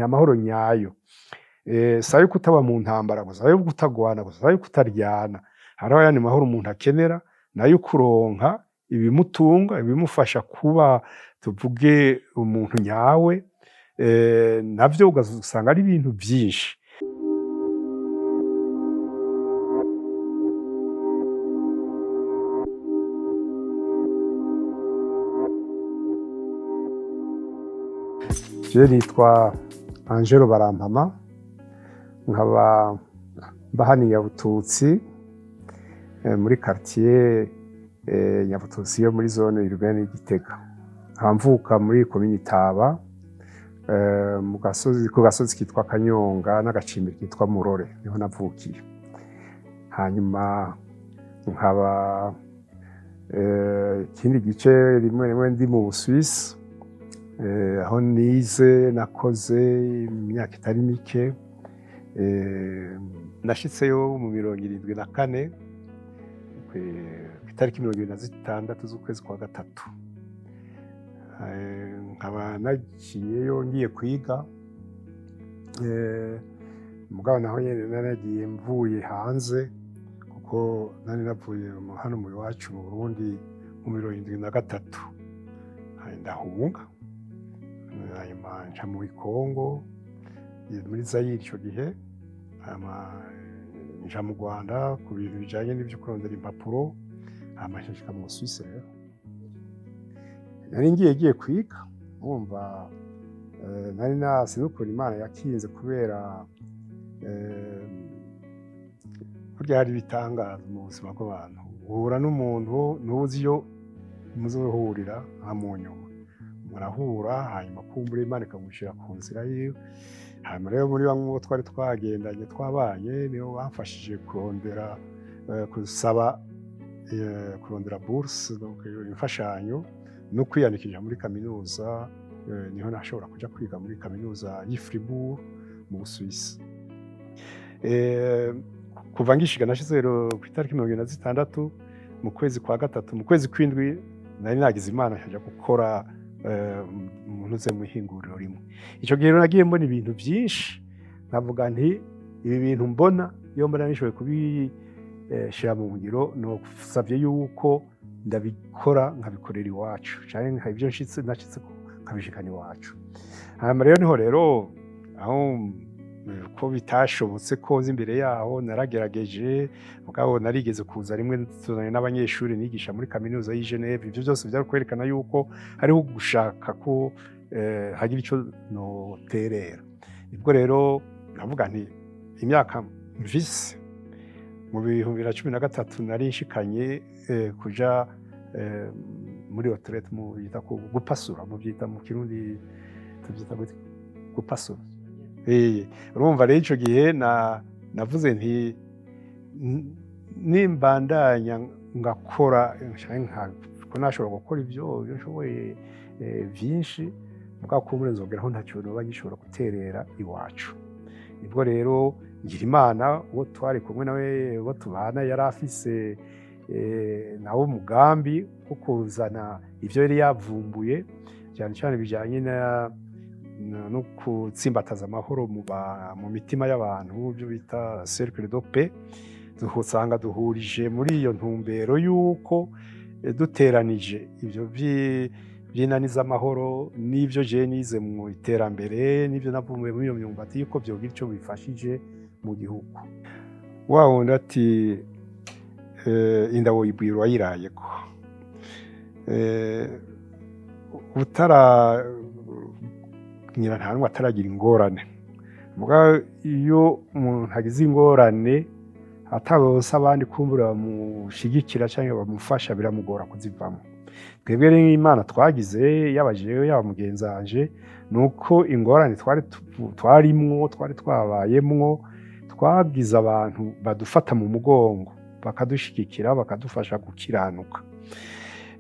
amahoro nyayo. Si ayo kutaba mu ntambara gusa, ayo kutagwana gusa, ayo kutaryana. Hariho ayandi mahoro umuntu akenera, nayo kuronka ibimutunga, ibimufasha kuba tuvuge umuntu nyawe, navyo ugasanga ari ibintu vyinshi. Je nitwa Angelo Barampama, nkaba mba hano i Nyabututsi, muri quartier Nyabututsi yo muri zone urbaine y'Igitega. Nkaba mvuka muri komine Taba, ku gasozi kitwa Kanyonga n'agacimbiri kitwa Murore, niho navukiye. Hanyuma nkaba ikindi gice rimwe ndi mu Busuwisi, aho nize nakoze imyaka itari mike. Nashitseyo mu 74 kw'itariki 26 z'ukwezi kwa gatatu. Nkaba nagiyeyo ngiye kwiga, mugabo naho nyene naragiye mvuye hanze kuko nari navuye hano mu iwacu mu Burundi mu 73. Ndahunga hanyuma nca muri Kongo, muri Zaire ico gihe, nja mu Rwanda ku bintu bijanye n'ivyo kurondera impapuro, hama nshika mu Busuwisi. Rero nari ngiye kwiga, wumva nari nasi n'ukuri Imana yakinze kubera burya hari ibitangaza mu buzima bw'abantu. Uhura n'umuntu ntuzi iyo muzohurira mu nyuma, murahura hanyuma kumbura Imana ikamushira ku nzira yiwe. Hanyuma rero muri bamwe bo twari twagendanye twabanye nibo bamfashije kurondera kurondera bourse, donc imfashanyo no kwiyandikisha muri kaminuza. Niho nashobora kuja kwiga muri kaminuza y'i Fribourg mu Busuwisi. Kuva ngishiga nashize rero kw'itariki 26 mu kwezi kwa gatatu, mu kwezi kw'indwi nari nagize Imana nkaja gukora umuntu uze mu ihinguriro rimwe. Ico gihe nagiye mbona ibintu vyinshi, nkavuga nti ibi bintu mbona iyo mbona nishoboye kubishira mu ngiro, nosavye yuko ndabikora nkabikorera iwacu, canke ivyo nashitse nkabishikana iwacu. Hanyuma rero niho aho ko bitashobotse ko nzi imbere yaho naragerageje, mugabo narigeze kuza rimwe tuzanye n'abanyeshuri nigisha muri kaminuza y'i Geneve. Ivyo byose byari kwerekana yuko hariho gushaka ko hagira ico noterera. Nibwo rero navuga nti imyaka mvise mu 2013 nari nshikanye kuja muri retraite, mu bita gupasura, mu byita mu Kirundi tubyita gupasura. Urumva rero ico gihe navuze nti nimbandanya ngakora ko nashobora gukora ivyo nshoboye vyinshi, mugabo kumbure nzogeraho ntacyo noba gishobora guterera iwacu. Nibwo rero ngira Imana, uwo twari kumwe nawe, uwo tubana, yari afise nawe umugambi wo kuzana ivyo yari yavumbuye, cyane cyane bijanye no kutsimbataza amahoro mu mitima y'abantu, byo bita cercle de paix. Usanga duhurije muri iyo ntumbero yuko duteranije ivyo vyinaniza amahoro n'ivyo je nize mu iterambere n'ivyo navumbuye muri iyo myumbati, yuko vyogira ico bifashije mu gihugu. Wa wundi ati inda woyibwira uwayirayeko. Nta n'umwe ataragira ingorane, mugabo iyo umuntu agize ingorane ataronse abandi kumbura bamushigikira canke bamufasha, biramugora kuzivamo. Twebwe rero Imana twagize, yaba jewe yaba mugenzi wanje, nuko ingorane twari twabayemwo, twagize abantu badufata mu mugongo, bakadushigikira, bakadufasha gukiranuka.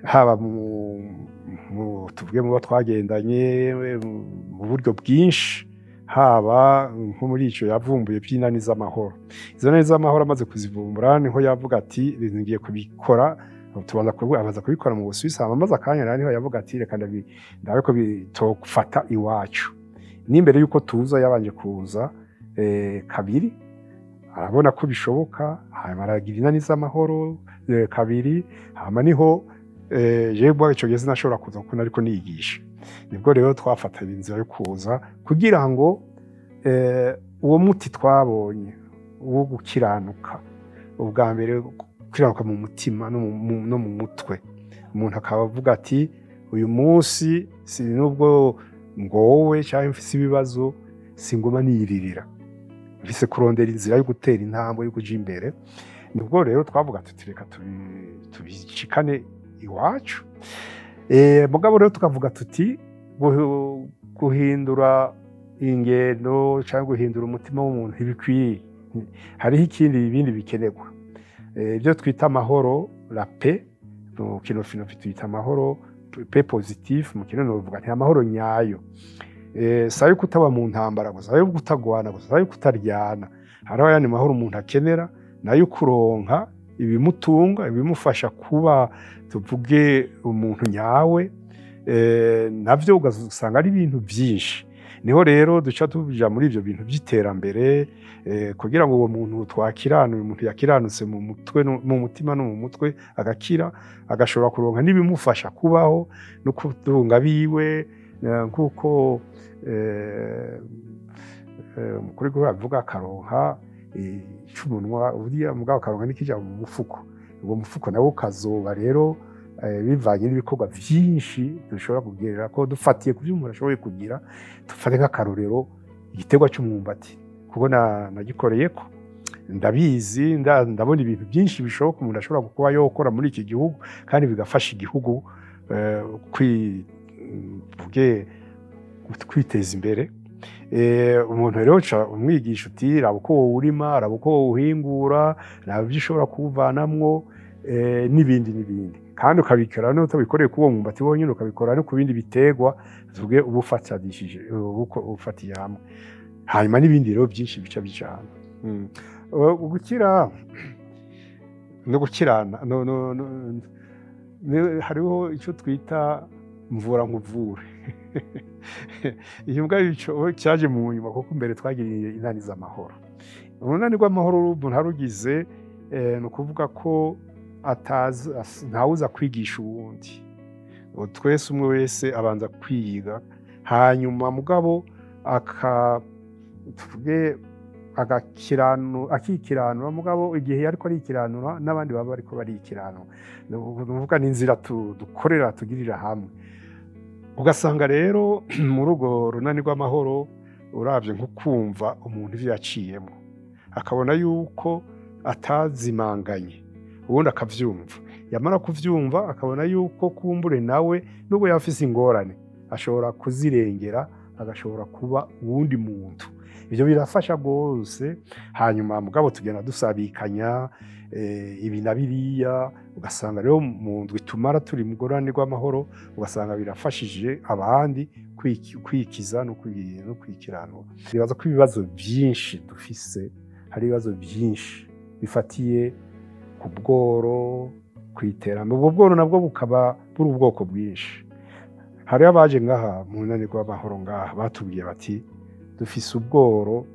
Haba tuvuge mu bo twagendanye mu buryo bwinshi, haba nko muri ico yavumbuye vy'inaniza amahoro. Izo naniza amahoro amaze kuzivumbura, niho yavuga ati ngiye kubikora, abanza kubikora mu Busuwisi. Hama amaze akanya rero niho yavuga ati reka ndabe ko bitofata iwacu. n'imbere y'uko tuza yabanje kuza kabiri arabona ko bishoboka, hanyuma aragira inani z'amahoro kabiri, hanyuma niho jewe ico gihe sinashobora kuza kuko nariko niyigisha. Nibwo rero twafatanye inzira yo kuza kugira ngo uwo muti twabonye wo gukiranuka, ubwa mbere gukiranuka mu mutima no mu mutwe, umuntu akaba avuga ati uyu munsi si nubwo ngowe canke mfise ibibazo singuma niyiririra, mfise kurondera inzira yo gutera intambwe yo kuja imbere. Nibwo rero twavuga tuti reka tubishikane iwacu. Mugabo rero tukavuga tuti guhindura ingendo canke guhindura umutima w'umuntu ntibikwiye, hariho ibindi bikenerwa, ibyo twita amahoro, la paix, mu kinofino twita amahoro, paix positif, mu kirundi novuga nti amahoro nyayo. Sayo kutaba mu ntambara gusa, sayo kutagwana gusa, sayo kutaryana, hariho ayandi mahoro umuntu akenera nayo kuronka ibimutunga, ibimufasha kuba tuvuge umuntu nyawe, navyo ugasanga ari ibintu byinshi. Niho rero duca tuja muri ivyo bintu by'iterambere, kugira ngo uwo muntu twakiranuye, umuntu yakiranutse mu mutwe, mu mutima no mu mutwe, agakira, agashobora kuronka n'ibimufasha kubaho no kutunga biwe, nkuko kuri go avuga akaronka icumunwa uriya mugabo akaronka n'ikija mu mufuko. Uwo mufuko nawo kazoba rero bivanye n'ibikorwa vyinshi dushobora kugerera ko dufatiye ku vy'umuntu ashoboye kugira. Dufate nk'akarorero igiterwa c'umwumbati, kuko nagikoreyeko, ndabizi, ndabona ibintu byinshi bishoboka umuntu ashobora kuba yokora muri iki gihugu kandi bigafasha igihugu kwiteza imbere. Umuntu rero umwigisha uti raba uko wowurima, raba uko wowuhingura, raba ivyo ushobora kuwuvanamwo, n'ibindi kandi ukabikora n'utabikoreye kuri uwo mwumbati wonyene, ukabikora no ku bindi biterwa tuvuge uba ufatanishije, ufatiye hamwe, hanyuma n'ibindi rero byinshi bica bijana. Gukira no gukirana hariho ico twita mvura nkuvure. Iyo mbwa cyaje mu nyuma, kuko mbere twagiriye inani z'amahoro. Urunani rw'amahoro umuntu arugize, ni ukuvuga ko ntawuza kwigisha uwundi, twese umwe wese abanza kwiga, hanyuma mugabo akikiranura, mugabo igihe ariko arikiranura n'abandi baba bariko barikiranura, ni ukuvuga n'inzira dukorera tugirira hamwe. Ugasanga rero muri urwo runani rw'amahoro uravye nko kumva umuntu ivyo yaciyemo, akabona yuko atazimanganye, ubundi akavyumva, yamara kuvyumva akabona yuko kumbure nawe nubwo yaba afise ingorane ashobora kuzirengera, agashobora kuba uwundi muntu. Ivyo birafasha rwose. Hanyuma mugabo tugenda dusabikanya ibi na biriya, ugasanga rero mu ndwi tumara turi mu runani rw'amahoro, ugasanga birafashije abandi kwikiza no kwikiranura. Bibaza ko ibibazo byinshi dufise, hari ibibazo byinshi bifatiye ku bworo, kwiterambere. Ubwo bworo nabwo bukaba buri ubwoko bwinshi. Hari abaje ngaha mu runani rw'amahoro ngaha batubwiye bati dufise ubworo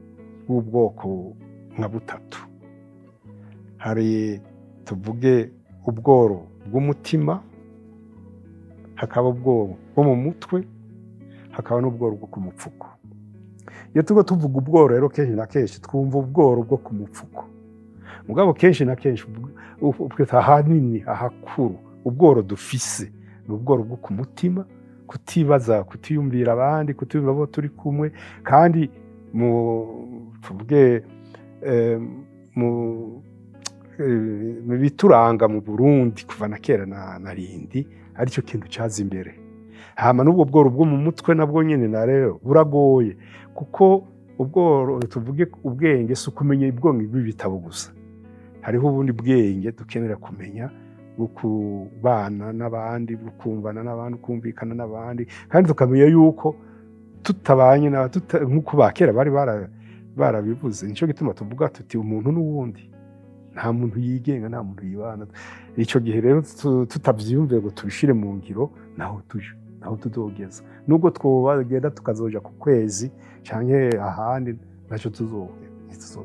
bw'ubwoko nka butatu. Hari tuvuge ubworo bw'umutima, hakaba ubworo bwo mu mutwe, hakaba n'ubworo bwo ku mupfuko. Iyo turiko tuvuga ubworo rero kenshi na kenshi twumva ubworo bwo ku mupfuko, mugabo kenshi na kenshi ahanini ahakuru ubworo dufise ni ubworo bwo ku mutima, kutibaza, kutiyumvira abandi, kutiyumvira abo turi kumwe, kandi tuvuge mu bituranga mu Burundi kuva na kera na rindi, aricyo kintu caza imbere. Hama n'ubwo bworo bwo mu mutwe nabwo nyene na rero buragoye, kuko ubworo tuvuge ubwenge si ukumenya ubwonko bw'ibitabo gusa, hariho ubundi bwenge dukenera kumenya bwo kubana n'abandi, bwo kumvana n'abandi, kumvikana n'abandi, kandi tukamenya yuko tutabanye nk'uko bakera bari barabivuze. Nico gituma tuvuga tuti umuntu n'uwundi, nta muntu yigenga, nta muntu yibana. Ico gihe rero tutavyiyumviye ngo tubishire mu ngiro, naho tuje. aho tuzogeza, nubwo twogenda tukazoja ku kwezi canke ahandi ntaco ntituzo